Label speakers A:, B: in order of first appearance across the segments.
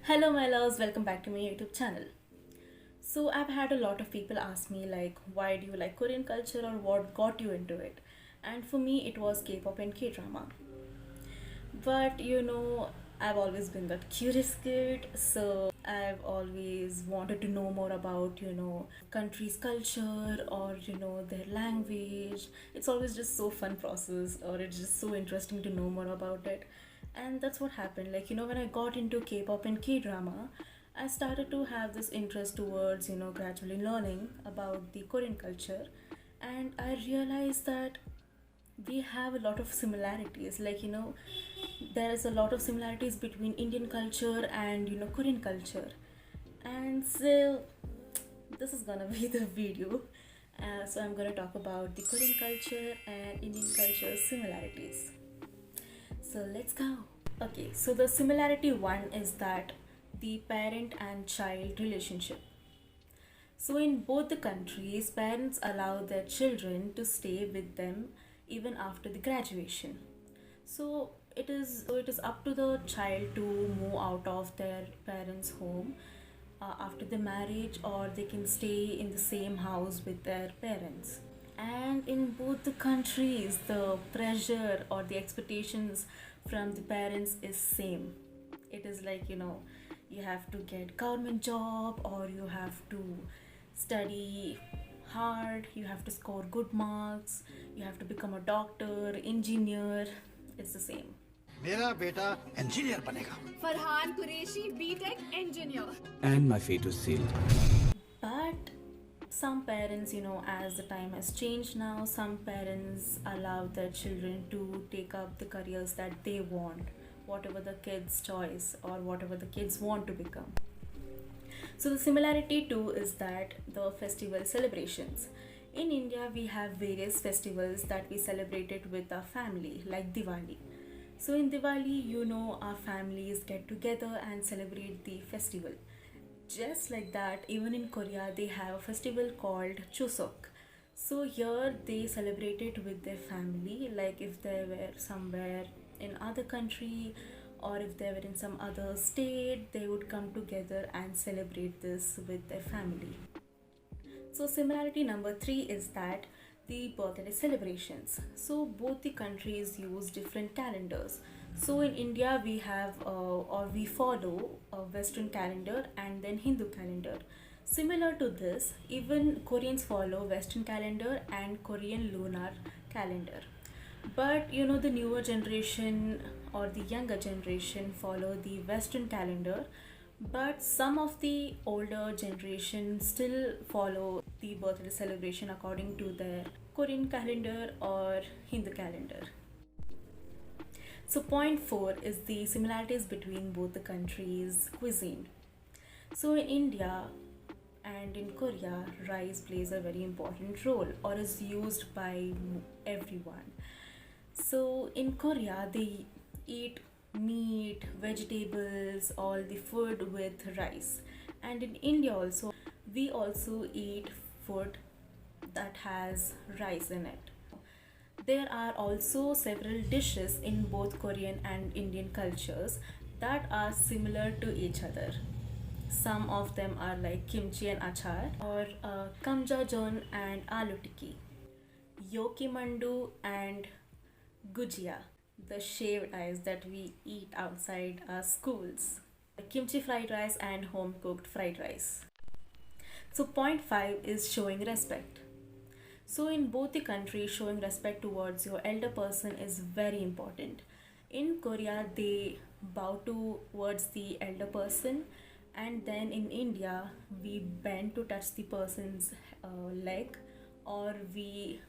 A: Hello, my loves, welcome back to my YouTube channel. So, I've had a lot of people ask me, like, why do you like Korean culture or what got you into it? And for me, it was K pop and K drama. But I've always been that curious kid, so I've always wanted to know more about, country's culture or, their language. It's always just so fun process, or it's just so interesting to know more about it. And that's what happened. Like, when I got into K pop and K drama, I started to have this interest towards, gradually learning about the Korean culture. And I realized that we have a lot of similarities, like there is a lot of similarities between Indian culture and Korean culture. And so this is gonna be the video. So I'm gonna talk about the Korean culture and Indian culture similarities. So let's go. Okay, so the similarity one is that the parent and child relationship. So, in both the countries, parents allow their children to stay with them even after the graduation. So it is up to the child to move out of their parents' home after the marriage, or they can stay in the same house with their parents. And in both the countries, the pressure or the expectations from the parents is same. It is like you have to get government job, or you have to study hard, you have to score good marks, you have to become a doctor, engineer. It's the same.
B: मेरा बेटा engineer बनेगा.
C: Farhan Qureshi BTech engineer.
D: And my fate was sealed.
A: But some parents, as the time has changed now, some parents allow their children to take up the careers that they want, whatever the kids' choice or whatever the kids want to become. So the similarity too is that the festival celebrations. In India, we have various festivals that we celebrated with our family, like Diwali. So in Diwali, our families get together and celebrate the festival. Just like that, even in Korea, they have a festival called Chuseok. So here they celebrate it with their family, like if they were somewhere in other country, or if they were in some other state, they would come together and celebrate this with their family. So similarity number 3 is that the birthday celebrations. So both the countries use different calendars. So in India we have or we follow a Western calendar and then Hindu calendar. Similar to this, even Koreans follow Western calendar and Korean lunar calendar. But the newer generation or the younger generation follow the Western calendar, but some of the older generation still follow the birthday celebration according to their Korean calendar or Hindu calendar. So point 4 is the similarities between both the countries' cuisine. So in India and in Korea, rice plays a very important role or is used by everyone. So in Korea, they eat meat, vegetables, all the food with rice. And in India also, we also eat food that has rice in it. There are also several dishes in both Korean and Indian cultures that are similar to each other. Some of them are like kimchi and achar, or kamjajon and aloo tikki, yoki mandu and gujia, the shaved ice that we eat outside our schools, kimchi fried rice and home cooked fried rice. So point 5 is showing respect. So in both the countries, showing respect towards your elder person is very important. In Korea, they bow towards the elder person, and then in India, we bend to touch the person's leg, or we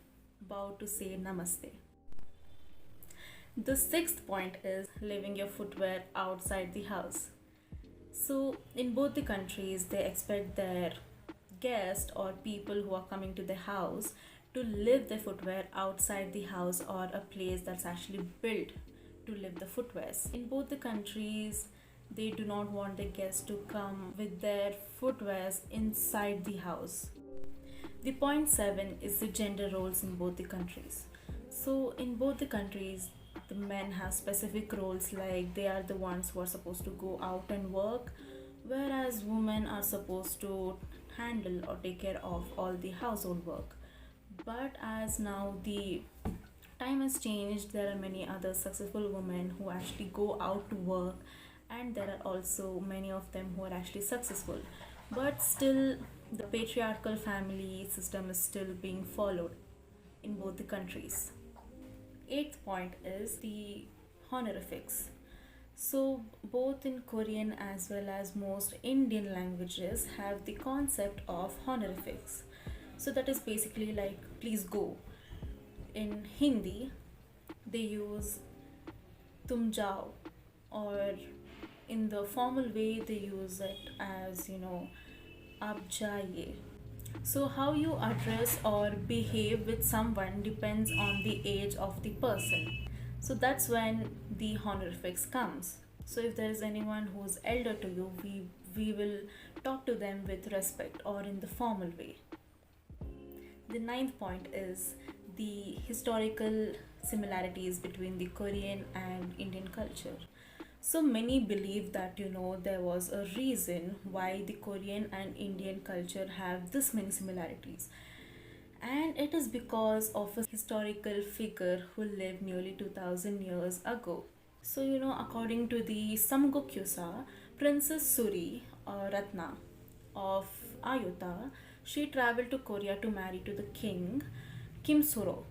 A: bow to say namaste. The sixth point is leaving your footwear outside the house. So, in both the countries, they expect their guests or people who are coming to the house to leave their footwear outside the house or a place that's actually built to leave the footwears. In both the countries, they do not want the guests to come with their footwears inside the house. The point 7 is the gender roles in both the countries. So, in both the countries, the men have specific roles, like they are the ones who are supposed to go out and work, whereas women are supposed to handle or take care of all the household work. But as now the time has changed, there are many other successful women who actually go out to work, and there are also many of them who are actually successful. But still, the patriarchal family system is still being followed in both the countries. Eighth point is the honorifics. So, both in Korean as well as most Indian languages have the concept of honorifics. So, that is basically like please go. In Hindi, they use tum jao, or in the formal way, they use it as ab jaiye. So, how you address or behave with someone depends on the age of the person. So, that's when the honorifics comes. So, if there is anyone who is elder to you, we will talk to them with respect or in the formal way. The ninth point is the historical similarities between the Korean and Indian culture. So many believe that there was a reason why the Korean and Indian culture have this many similarities, and it is because of a historical figure who lived nearly 2000 years ago. So according to the Samgukkyusa, Princess Suri Ratna of Ayutthaya, she traveled to Korea to marry to the king Kim Suro.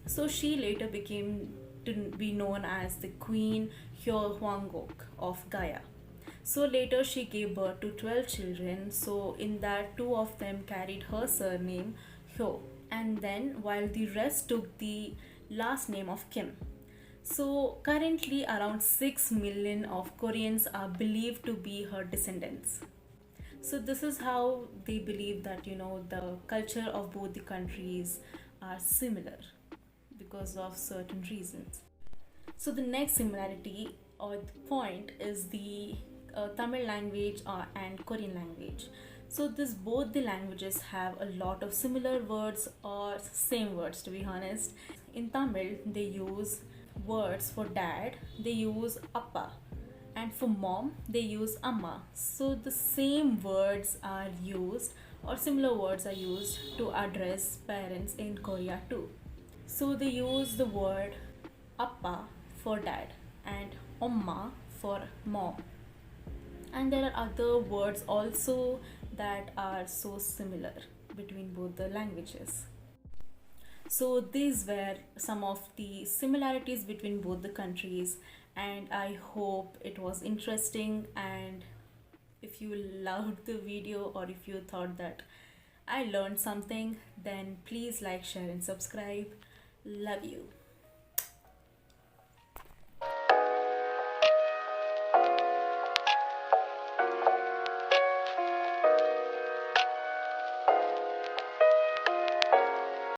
A: So she later became to be known as the Queen Hyo Hwangok of Gaya. So later she gave birth to 12 children. So in that, two of them carried her surname Hyo, and then while the rest took the last name of Kim. So currently around 6 million of Koreans are believed to be her descendants. So this is how they believe that the culture of both the countries are similar because of certain reasons. So the next similarity or the point is the Tamil language and Korean language. So this both the languages have a lot of similar words or same words, to be honest. In Tamil they use words for dad, they use appa, and for mom they use amma. So the same words are used or similar words are used to address parents in Korea too. So they use the word appa for dad and amma for mom. And there are other words also that are so similar between both the languages. So these were some of the similarities between both the countries, and I hope it was interesting. And if you loved the video or if you thought that I learned something, then please like, share and subscribe. Love you.